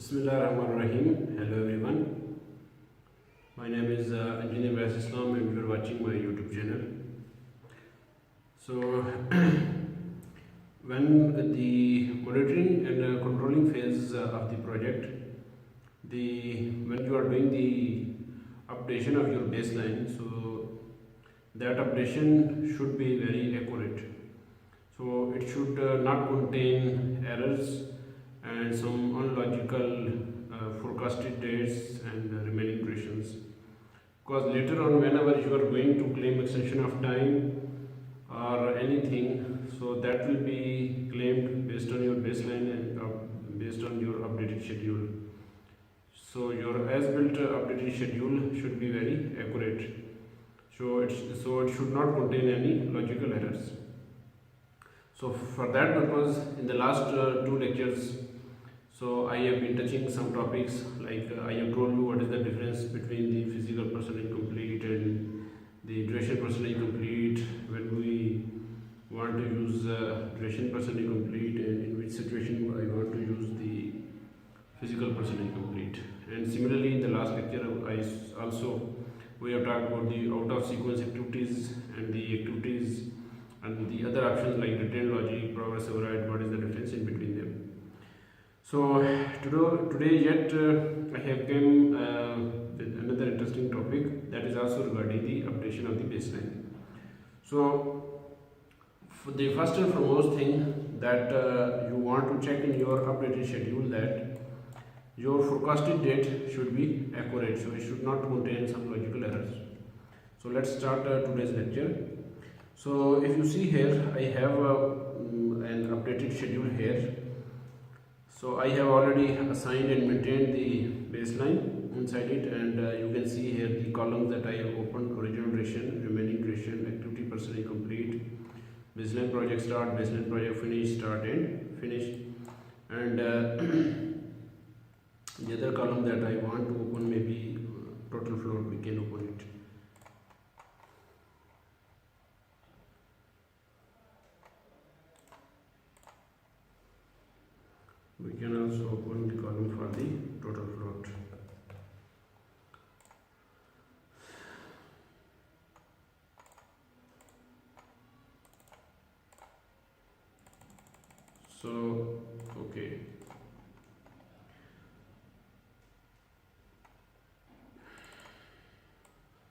Bismillahirrahmanirrahim. Hello everyone. My name is Engineer Vyas Islam and you are watching my YouTube channel. So when the monitoring and controlling phase of the project, when you are doing the updation of your baseline, so that updation should be very accurate. So it should not contain errors and some unlogical forecasted dates and remaining durations, because later on whenever you are going to claim extension of time or anything, so that will be claimed based on your baseline and based on your updated schedule. So your as built updated schedule should be very accurate, so it should not contain any logical errors. So for that purpose, in the last two lectures, so I have been touching some topics like I have told you what is the difference between the physical percentage complete and the duration percentage complete, when we want to use duration percentage complete, and in which situation I want to use the physical percentage complete. And similarly, in the last lecture, we have talked about the out of sequence activities and the activities and the other options like retained logic, progress override, what is the difference in between them. So today yet I have came with another interesting topic, that is also regarding the updation of the baseline. So for the first and foremost thing that you want to check in your updated schedule, that your forecasted date should be accurate, so it should not contain some logical errors. So let's start today's lecture. So if you see here, I have an updated schedule here. So I have already assigned and maintained the baseline inside it, and you can see here the columns that I have opened: original duration, remaining duration, activity percentage complete, baseline project start, baseline project finish, start and finish. And the other column that I want to open, maybe total float, we can open it. We can also open the column for the total float. So, okay.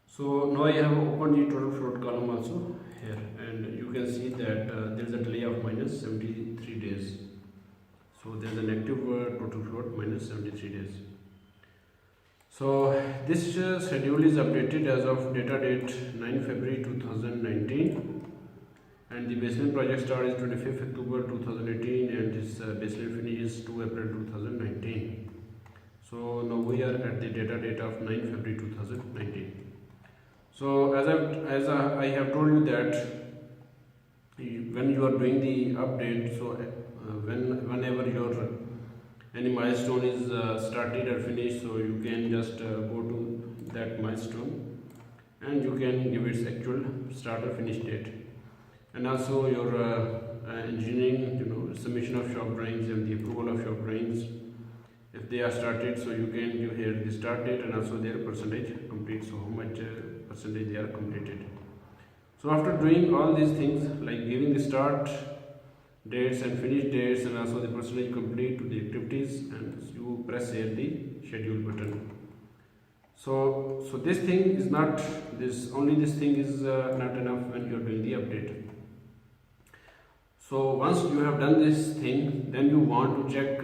So now I have opened the total float column also here, and you can see that there is a delay of minus 73 days. So there is a negative total float minus 73 days. So this schedule is updated as of data date 9 February 2019, and the baseline project start is 25th October 2018, and this baseline finish is 2 April 2019. So now we are at the data date of 9 February 2019. So as I have told you that when you are doing the update, so whenever your any milestone is started or finished, so you can just go to that milestone and you can give its actual start or finish date. And also your engineering, submission of shop drawings and the approval of shop drawings, if they are started, so you can give here the start date and also their percentage complete, so how much percentage they are completed. So after doing all these things like giving the start dates and finish dates and also the percentage complete to the activities, and you press here the schedule button. So this thing is not this only this thing is not enough when you are doing the update. So once you have done this thing, then you want to check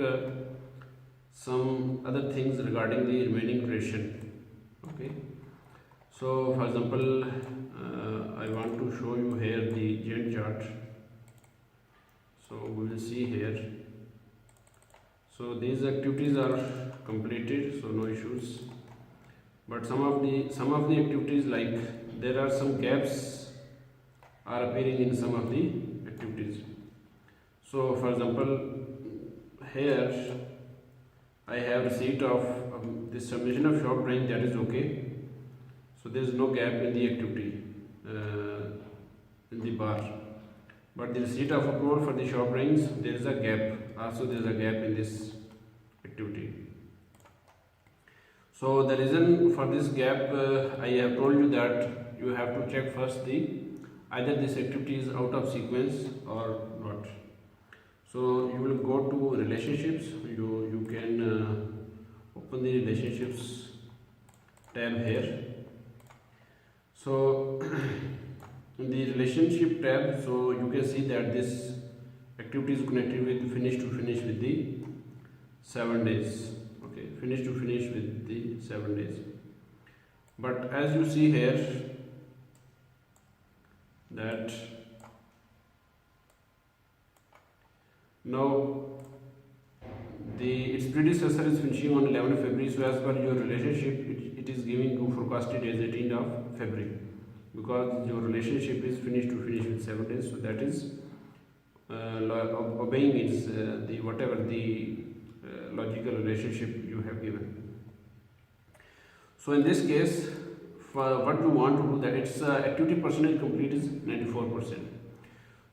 some other things regarding the remaining duration. Okay. So for example, I want to show you here the Gantt chart. So we will see here. So these activities are completed, so no issues. But some of the activities, like there are some gaps are appearing in some of the activities. So for example, here I have receipt of this submission of shop drawing, that is okay. So there is no gap in the activity in the bar. But the receipt of approval for the shop drawings, there is a gap. Also there is a gap in this activity. So the reason for this gap, I have told you that you have to check first the either this activity is out of sequence or not. So you will go to relationships. You can open the relationships tab here. So in the relationship tab, so you can see that this activity is connected with finish to finish with the 7 days. Okay, finish to finish with the 7 days. But as you see here that now its predecessor is finishing on 11th February, so as per your relationship it is giving you forecasted as 18th of February, because your relationship is finished to finish with 7 days, so that is obeying its the whatever the logical relationship you have given. So in this case, for what you want to do, that its activity percentage complete is 94%.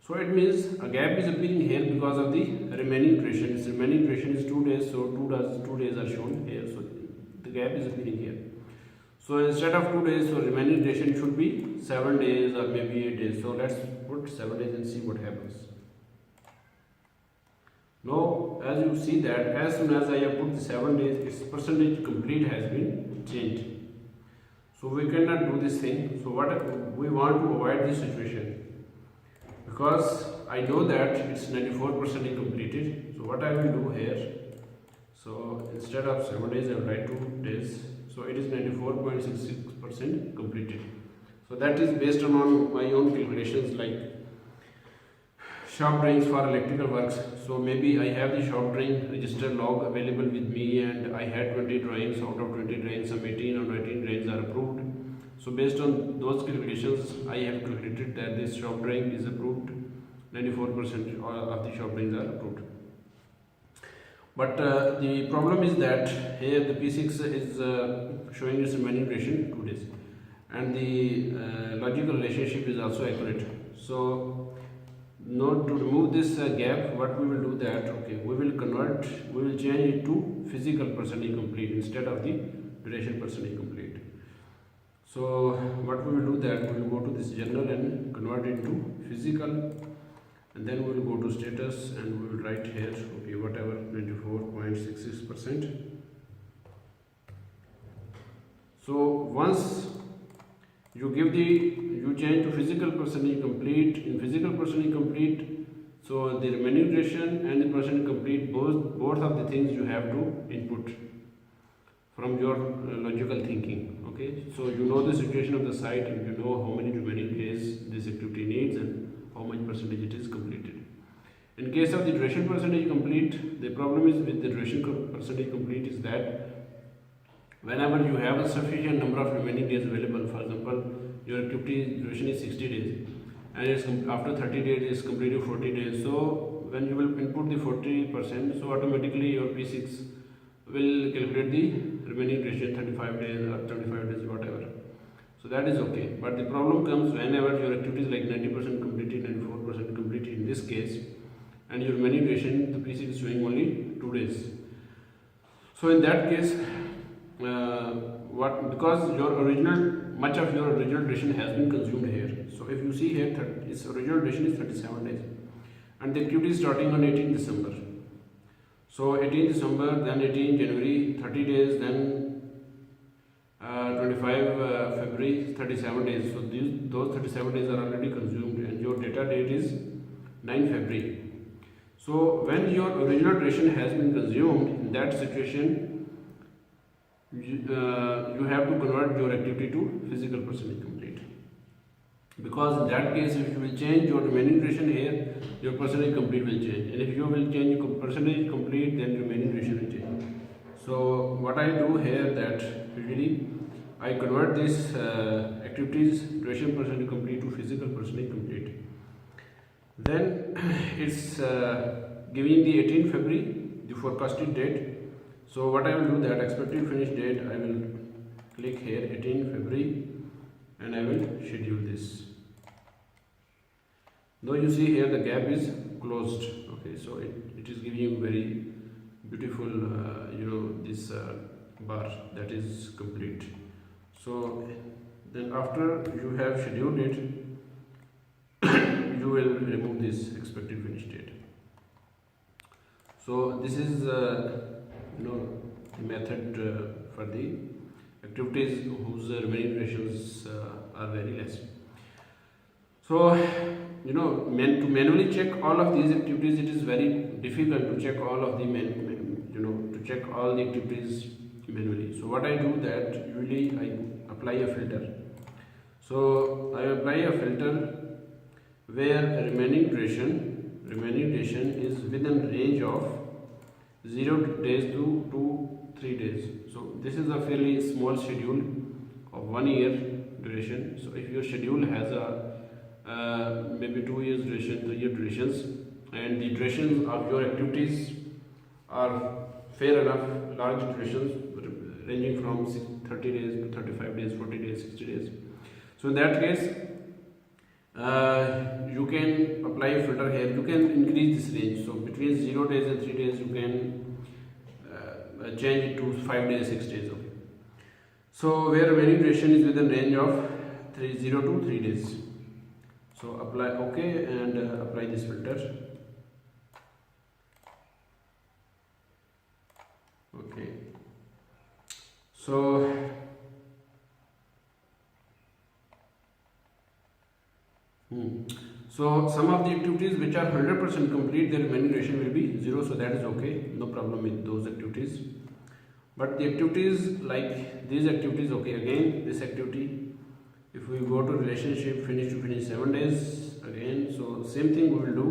So it means a gap is appearing here because of the remaining duration. Its remaining duration is 2 days, so 2 days are shown here. So the gap is appearing here. So instead of 2 days, so remaining duration should be 7 days or maybe 8 days. So let's put 7 days and see what happens. Now, as you see that as soon as I have put the 7 days, its percentage complete has been changed. So we cannot do this thing. So what we want to avoid this situation, because I know that it's 94% completed. So what I will do here, so instead of 7 days I will write 2 days. So it is 94.66% completed. So that is based on my own calculations, like shop drawings for electrical works. So maybe I have the shop drawing register log available with me, and I had 20 drawings. Out of 20 drawings, some 18 or 19 drawings are approved. So based on those calculations, I have calculated that this shop drawing is approved. 94% of the shop drawings are approved. But the problem is that here the P6 is showing its remaining duration 2 days, and the logical relationship is also accurate. So now to remove this gap, what we will do that, okay, we will change it to physical percentage complete instead of the duration percentage complete. So what we will do that, we will go to this journal and convert it to physical, and then we will go to status and we will write here, okay, whatever 94.66%. So once you change to physical percentage complete, in physical percentage complete, so the remaining duration and the percentage complete, both of the things you have to input from your logical thinking. Okay, so you know the situation of the site and you know how many remaining days this activity needs and how much percentage it is completed. In case of the duration percentage complete, the problem is with the duration percentage complete is that whenever you have a sufficient number of remaining days available, for example, your activity duration is 60 days and it's after 30 days it's completed 40 days. So when you will input the 40%, so automatically your P6 will calculate the remaining duration 35 days or 25 days, whatever. So that is okay. But the problem comes whenever your activity is like 90% completed, 94% completed in this case, and your remaining duration, the P6 is showing only 2 days. So in that case, because much of your original duration has been consumed here. So if you see here, its original duration is 37 days, and the activity is starting on 18 December. So 18 December, then 18 January, 30 days, then 25 February, 37 days. So those 37 days are already consumed, and your data date is 9 February. So when your original duration has been consumed, in that situation, you have to convert your activity to physical percentage complete, because in that case if you will change your remaining duration here, your percentage complete will change, and if you will change percentage complete, then remaining duration will change. So what I do here, that usually I convert this activities duration percentage complete to physical percentage complete. Then it's giving the 18 February, the forecasted date. So what I will do, that expected finish date, I will click here 18 February and I will schedule this. Now you see here the gap is closed. Okay, so it is giving you very beautiful this bar, that is complete. So then after you have scheduled it, you will remove this expected finish date. So this is the method for the activities whose remaining durations are very less. So to manually check all of these activities, it is very difficult to check all of the to check all the activities manually. So what I do, that usually I apply a filter. So I apply a filter where remaining duration is within range of 0 days to 3 days. So this is a fairly small schedule of 1 year duration. So if your schedule has a maybe 2 years duration, 3 year durations, and the durations of your activities are fair enough, large durations ranging from 30 days to 35 days, 40 days, 60 days. So in that case, you can apply a filter here. You can increase this range. So between 0 days and 3 days, you can change it to 5 days, 6 days. Okay. So where remaining duration is within range of 0 to 3 days. So apply OK and apply this filter. Okay. So So some of the activities which are 100% complete, their remaining duration will be 0, so that is okay, no problem with those activities. But the activities like these activities, okay, again this activity, if we go to relationship finish to finish 7 days, again, so same thing we will do.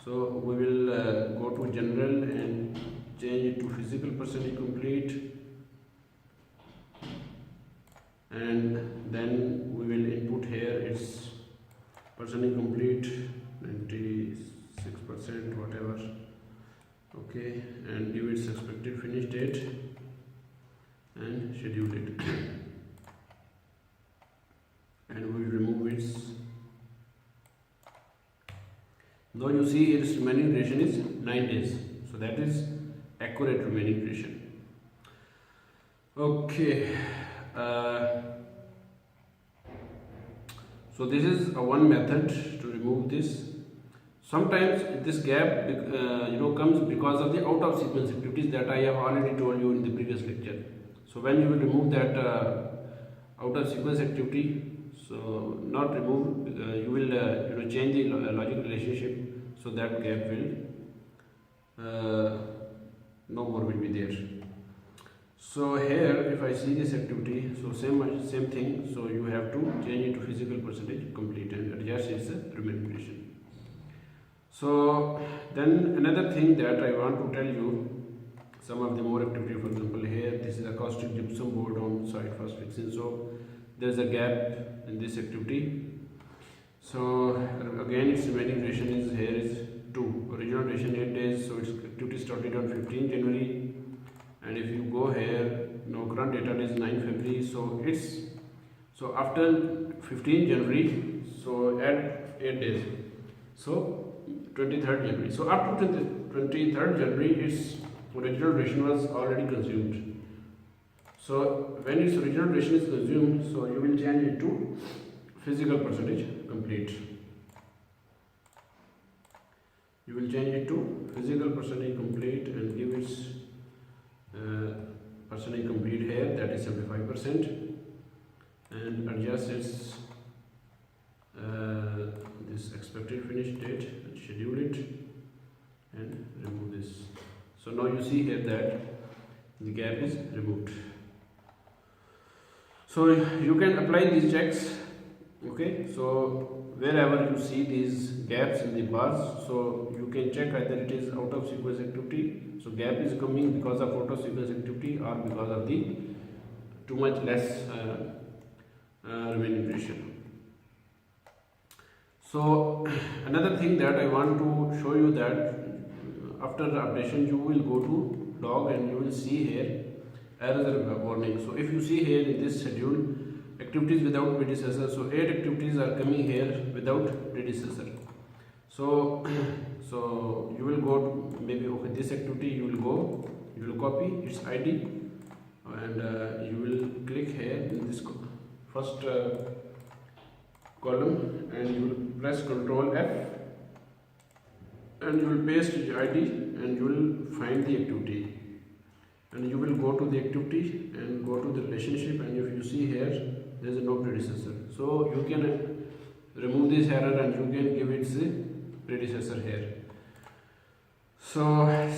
So we will go to general and change it to physical percentage complete, and then we will input here its percent incomplete 96%, whatever. Okay, and give its expected finish date and schedule it. And we will remove its. Now you see its remaining duration is 9 days, so that is accurate remaining duration. Okay. So this is one method to remove this. Sometimes this gap comes because of the out of sequence activities that I have already told you in the previous lecture. So when you will remove that out of sequence activity, so not remove, you will change the logic relationship, so that gap will no more will be there. So here if I see this activity, so same thing, so you have to change it to physical percentage complete and adjust its remaining duration. So then another thing that I want to tell you, some of the more activity, for example here this is acoustic gypsum board on site fast fixing, so there is a gap in this activity. So again its remaining duration is here is 2, original duration 8 days, so its activity started on 15 January. And if you go here, current data is 9 February, so after 15 January, so add 8 days, so 23rd January. So up to 23rd January, its original duration was already consumed. So when its original duration is consumed, so you will change it to physical percentage complete. You will change it to physical percentage complete and give its percentage complete here, that is 75%, and adjust its this expected finish date and schedule it and remove this. So now you see here that the gap is removed. So you can apply these checks. Okay, so wherever you see these gaps in the bars, so you can check either it is out of sequence activity, so gap is coming because of out of sequence activity or because of the too much less remaining duration. So another thing that I want to show you, that after the updation you will go to log and you will see here error warning. So if you see here in this schedule, activities without predecessor, so 8 activities are coming here without predecessor. So you will go to maybe, okay, this activity you will copy its ID and you will click here in this first column, and you will press Ctrl F, and you will paste the ID, and you will find the activity, and you will go to the activity and go to the relationship, and if you see here there is no predecessor, so you can remove this error and you can give its predecessor here. So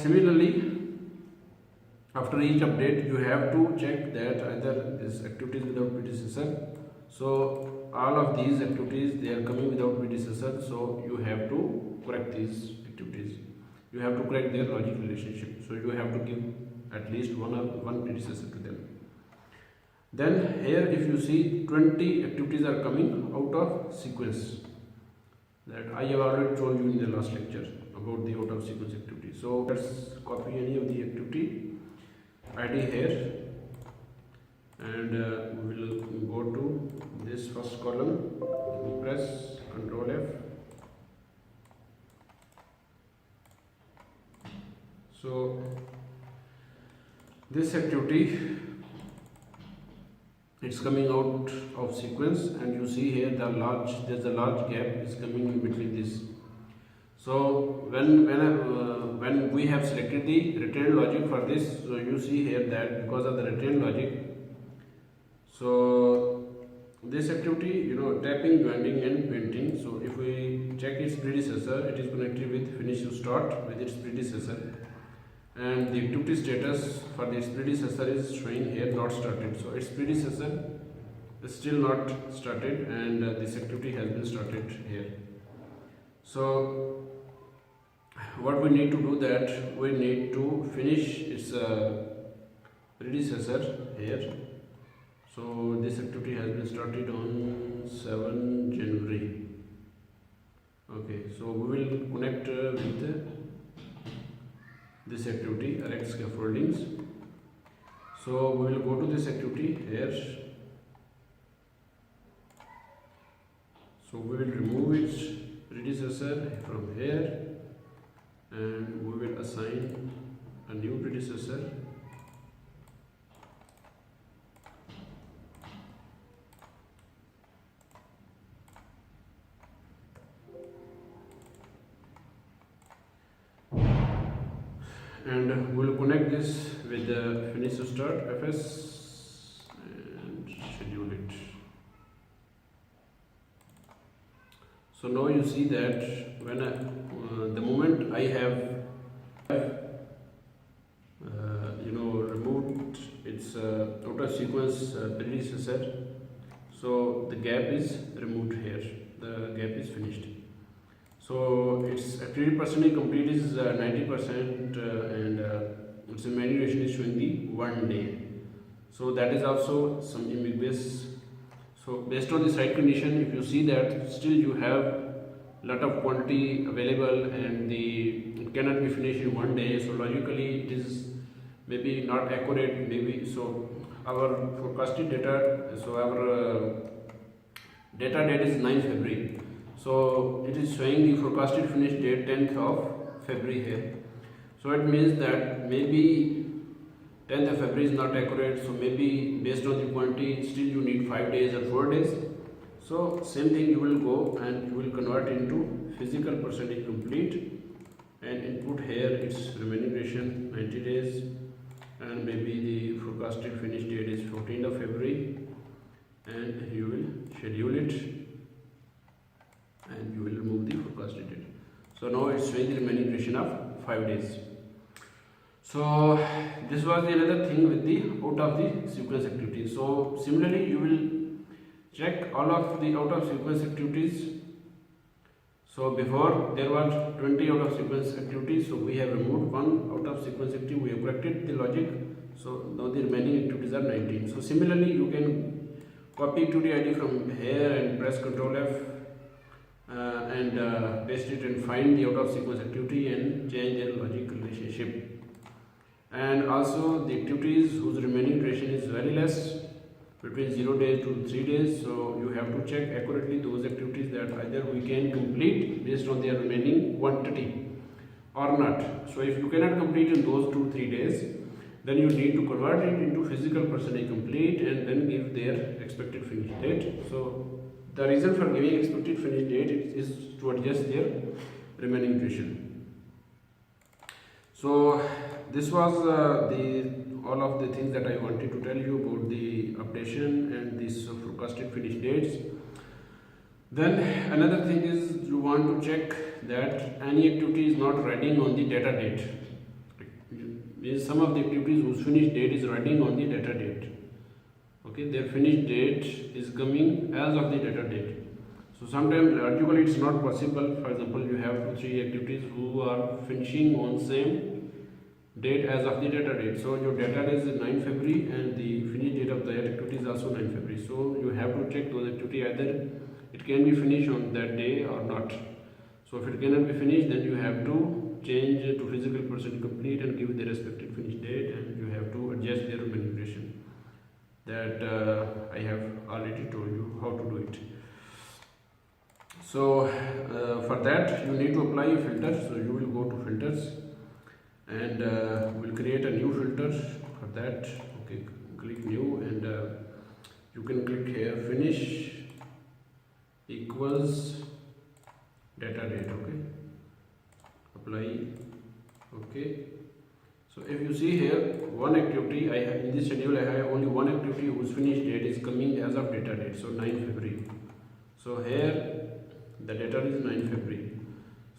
similarly, after each update you have to check that either this activities without predecessor, so all of these activities they are coming without predecessor, so you have to correct these activities, you have to correct their logic relationship, so you have to give at least one predecessor to them. Then here if you see 20 activities are coming out of sequence, that I have already told you in the last lecture about the out of sequence activity. So let's copy any of the activity ID here, and we will go to this first column, press Ctrl F. So this activity, it's coming out of sequence, and you see here there's a large gap is coming in between this. So when we have selected the retained logic for this, so you see here that because of the retained logic, so this activity, tapping, joining and painting, so if we check its predecessor, it is connected with finish to start with its predecessor, and the activity status for this predecessor is showing here not started, so its predecessor is still not started, and this activity has been started here. So what we need to do, that we need to finish its predecessor here. So this activity has been started on 7 January. Okay, so we will connect with this activity, erect scaffoldings. So we will go to this activity here. So we will remove its predecessor from here, and we will assign a new predecessor. And we will connect this with the finish to start FS and schedule it. So now you see that when the moment I have removed its out of sequence predecessor, so the gap is removed here, the gap is finished. So its activity percentage complete is 90%, and its remaining duration is showing the 1 day. So that is also some ambiguous. So based on this right condition, if you see that still you have lot of quantity available and it cannot be finished in 1 day, so logically it is maybe not accurate, maybe. So our forecasted data, so our data date is 9 February. So it is showing the forecasted finish date 10th of February here. So it means that maybe 10th of February is not accurate, so maybe based on the quantity still you need 5 days or 4 days. So same thing, you will go and you will convert into physical percentage complete and input here its remaining duration 90 days, and maybe the forecasted finish date is 14th of February, and you will schedule it and you will remove the forecasted date. So now it's showing the remaining duration of 5 days. So this was the another thing with the out of the sequence activity. So similarly you will check all of the out of sequence activities. So before there were 20 out of sequence activities, so we have removed one out of sequence activity, we have corrected the logic, so now the remaining activities are 19. So similarly you can copy activity ID from here and press Ctrl F and paste it and find the out of sequence activity and change their logic relationship. And also the activities whose remaining duration is very less, between 0 days to 3 days, so you have to check accurately those activities that either we can complete based on their remaining quantity or not. So if you cannot complete in those 2-3 days, then you need to convert it into physical percentage complete and then give their expected finish date. So the reason for giving expected finish date is to adjust their remaining duration. So this was the all of the things that I wanted to tell you about the updation and these forecasted finish dates. Then another thing is you want to check that any activity is not running on the data date. Means some of the activities whose finish date is running on the data date. Okay, their finish date is coming as of the data date. So sometimes logically it's not possible. For example, you have 2-3 activities who are finishing on same date as of the data date. So your data date is 9 February and the finish date of that activity is also 9 February. So you have to check those activity either it can be finished on that day or not. So if it cannot be finished, then you have to change to physical percent complete and give the respective finish date, and you have to adjust their manipulation. That I have already told you how to do it. So for that you need to apply a filter. So you will go to filters and we'll create a new filter for that. Okay, click new and you can click here finish equals data date. Okay, apply. Okay, so if you see here one activity I have in this schedule, I have only one activity whose finish date is coming as of data date, so 9 February. So here the data is 9 February.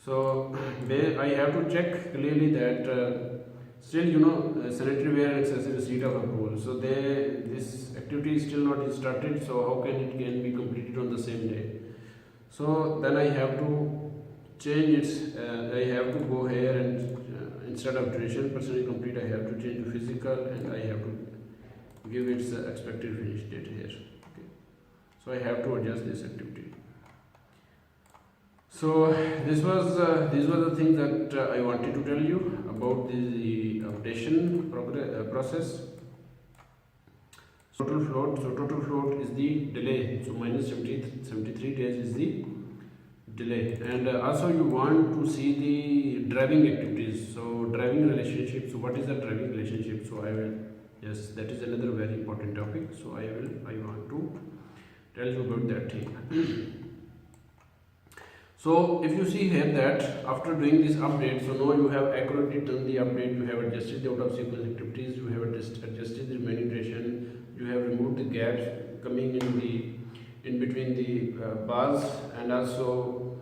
So I have to check clearly that still sanitary ware and accessory receipt of approval. So this activity is still not started. So how can it be completed on the same day? So then I have to change it. I have to go here and instead of duration percentage complete, I have to change to physical and I have to give its expected finish date here. Okay. So I have to adjust this activity. So these were the things that I wanted to tell you about the updation process. Total float. So total float is the delay. So minus 73 days is the delay. And also you want to see the driving activities. So driving relationship. So what is the driving relationship? So yes, that is another very important topic. So I want to tell you about that thing. So if you see here that after doing this update, so now you have accurately done the update, you have adjusted the out of sequence activities, you have adjusted the remaining duration, you have removed the gaps coming in between the bars, and also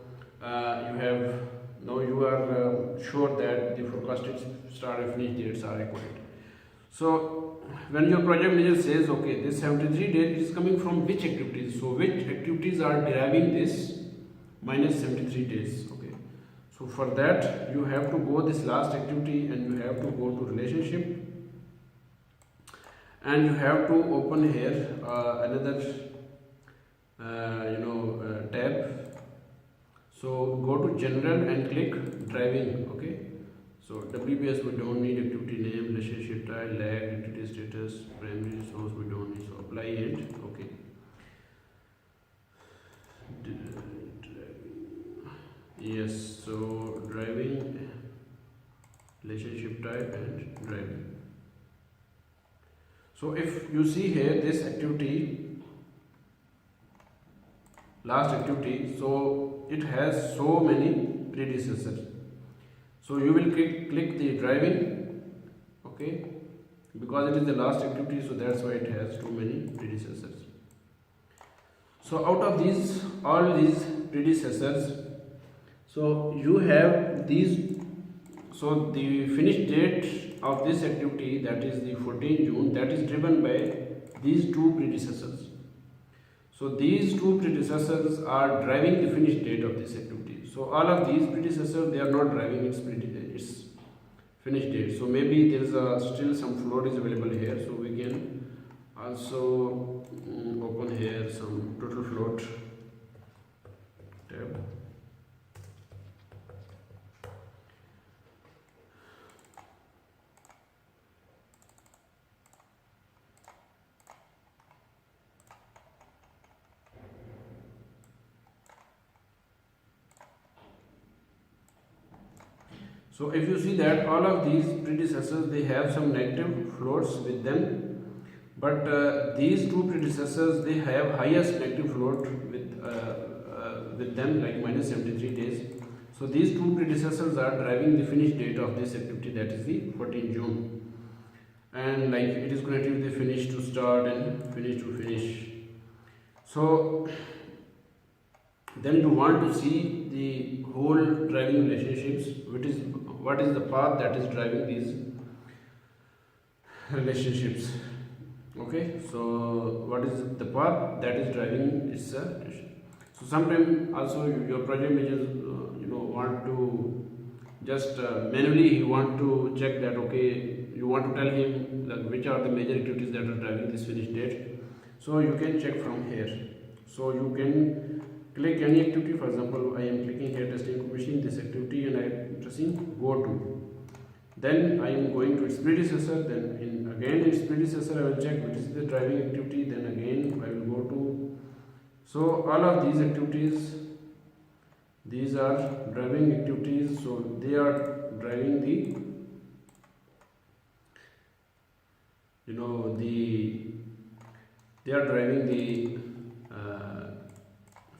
you are sure that the forecasted start and finish dates are accurate. So when your project manager says, okay, this 73 date is coming from which activities? So which activities are deriving this minus 73 days? Okay, so for that you have to go this last activity and you have to go to relationship and you have to open here another tab. So go to general and click driving. Okay, so WBS we don't need, activity name, relationship type, lag, activity status, primary resource we don't need, so apply it. Okay, yes, so driving, relationship type and driving. So if you see here this activity, last activity, so it has so many predecessors. So you will click the driving, okay, because it is the last activity, so that's why it has too many predecessors. So out of all these predecessors, so you have these. So the finish date of this activity, that is the 14 June, that is driven by these two predecessors. So these two predecessors are driving the finish date of this activity. So all of these predecessors, they are not driving its finish date. So maybe there is still some float is available here. So we can also open here some total float tab. So if you see that all of these predecessors, they have some negative floats with them, but these two predecessors, they have highest negative float with them, like minus 73 days. So these two predecessors are driving the finish date of this activity, that is the 14 June, and like it is connected with the finish to start and finish to finish. So then you want to see the whole driving relationships, what is the path that is driving these relationships. Okay, so what is the path that is driving its so sometimes also your project managers want to just manually you want to check that, okay, you want to tell him that which are the major activities that are driving this finish date. So you can check from here. So you can click any activity. For example, I am clicking here testing commissioning this activity and I am pressing go to. Then I am going to its predecessor, then again its predecessor I will check which is the driving activity, then again I will go to. So all of these activities, these are driving activities, so they are driving the they are driving the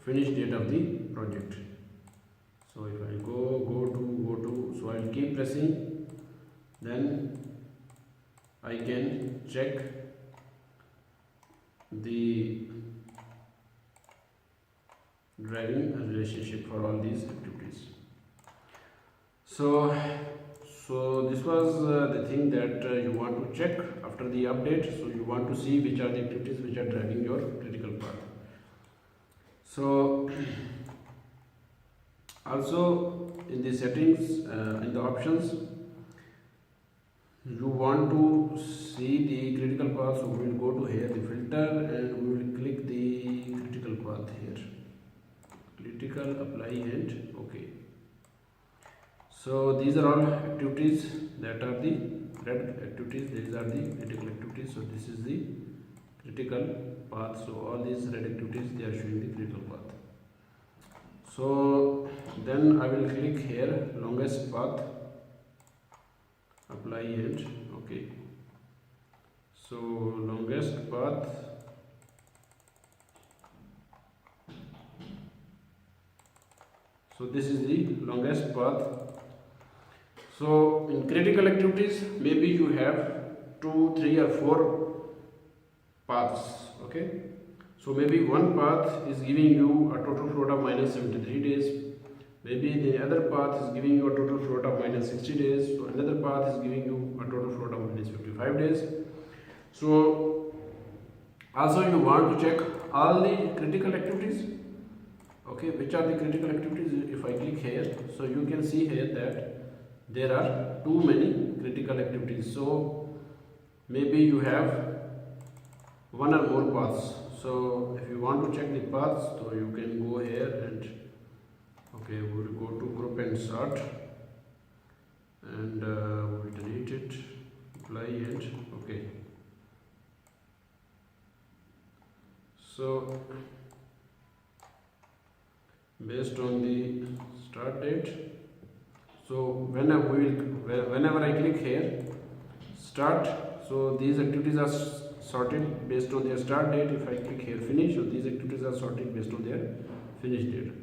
finish date of the project. So if I go to, so I will keep pressing, then I can check the driving relationship for all these activities. So this was the thing that you want to check after the update. So you want to see which are the activities which are driving your critical path. So also in the settings, in the options, you want to see the critical path. So we will go to here, the filter, and we will click the critical path here. Critical, apply, and OK. So these are all activities that are the red activities. These are the critical activities. So this is the critical path. So all these red activities, they are showing the critical path. So then I will click here longest path, apply, and OK. So longest path, so this is the longest path. So in critical activities, maybe you have 2, 3 or 4 paths. Okay, so maybe one path is giving you a total float of minus 73 days. Maybe the other path is giving you a total float of minus 60 days. So another path is giving you a total float of minus 55 days. So also you want to check all the critical activities. Okay, which are the critical activities? If I click here, so you can see here that there are too many critical activities. So maybe you have one or more paths. So if you want to check the paths, so you can go here and okay, we will go to group and sort, and we will delete it, apply, and okay. So based on the start date, so whenever I click here start, so these activities are sorted based on their start date. If I click here finish, so these activities are sorted based on their finish date.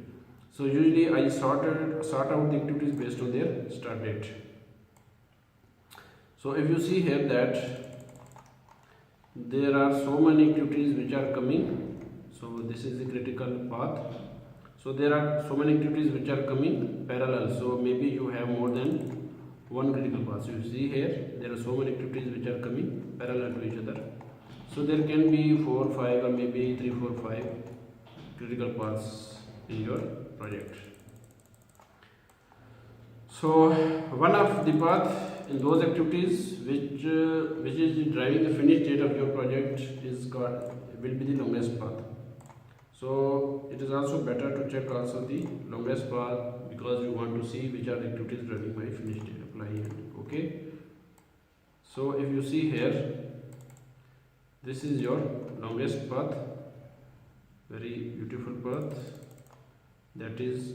So usually I sort out the activities based on their start date. So if you see here that there are so many activities which are coming, so this is the critical path. So there are so many activities which are coming parallel. So maybe you have more than one critical path. So you see here there are so many activities which are coming parallel to each other. So there can be 4, 5 or maybe 3, 4, 5 critical paths in your project. So one of the path in those activities which is driving the finish date of your project will be the longest path. So it is also better to check also the longest path, because you want to see which are the activities driving my finish date. Apply and okay. So if you see here, this is your longest path, very beautiful path that is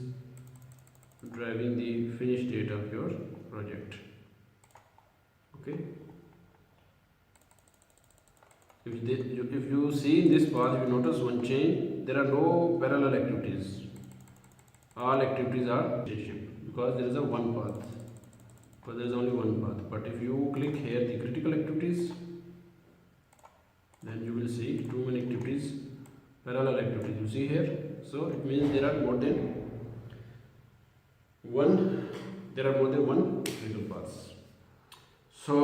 driving the finish date of your project. Okay, if you see in this path, if you notice one chain, there are no parallel activities. All activities are relationship because there is a one path. Because there is only one path. But if you click here the critical activities, then you will see too many activities, parallel activities. You see here, so it means there are more than one. There are more than one critical paths. So,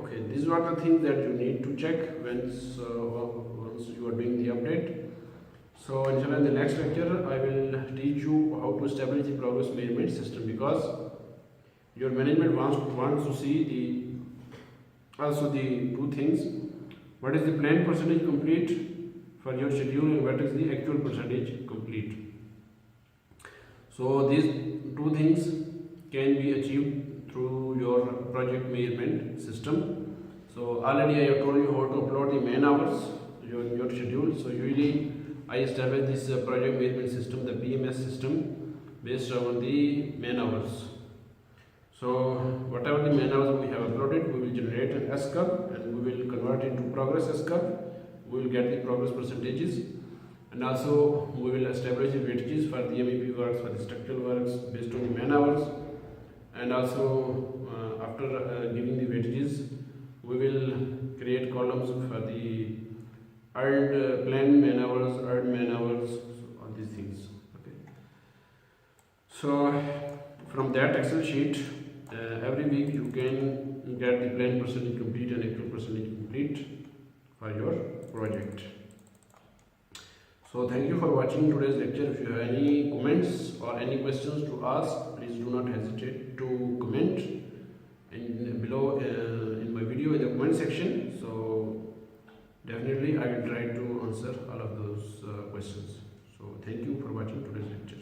okay, these are the things that you need to check once you are doing the update. So, inshallah, in the next lecture, I will teach you how to establish the progress management system, because your management wants to see the two things. What is the planned percentage complete for your schedule, and what is the actual percentage complete? So, these two things can be achieved through your project management system. So already I have told you how to upload the man hours your schedule. So usually I establish this project management system, the PMS system, based on the man hours. So whatever the man hours we have uploaded, we will generate an S curve and we will convert it to progress S curve. We will get the progress percentages, and also we will establish the weightages for the MEP works, for the structural works based on the man hours. And also after giving the weightages, we will create columns for the earned planned man hours, earned man hours, all these things. Okay. So from that Excel sheet, every week you can get the planned percentage complete and actual percentage complete for your project. So thank you for watching today's lecture. If you have any comments or any questions to ask, please do not hesitate to comment below in my video in the comment section. So definitely I will try to answer all of those questions. So thank you for watching today's lecture.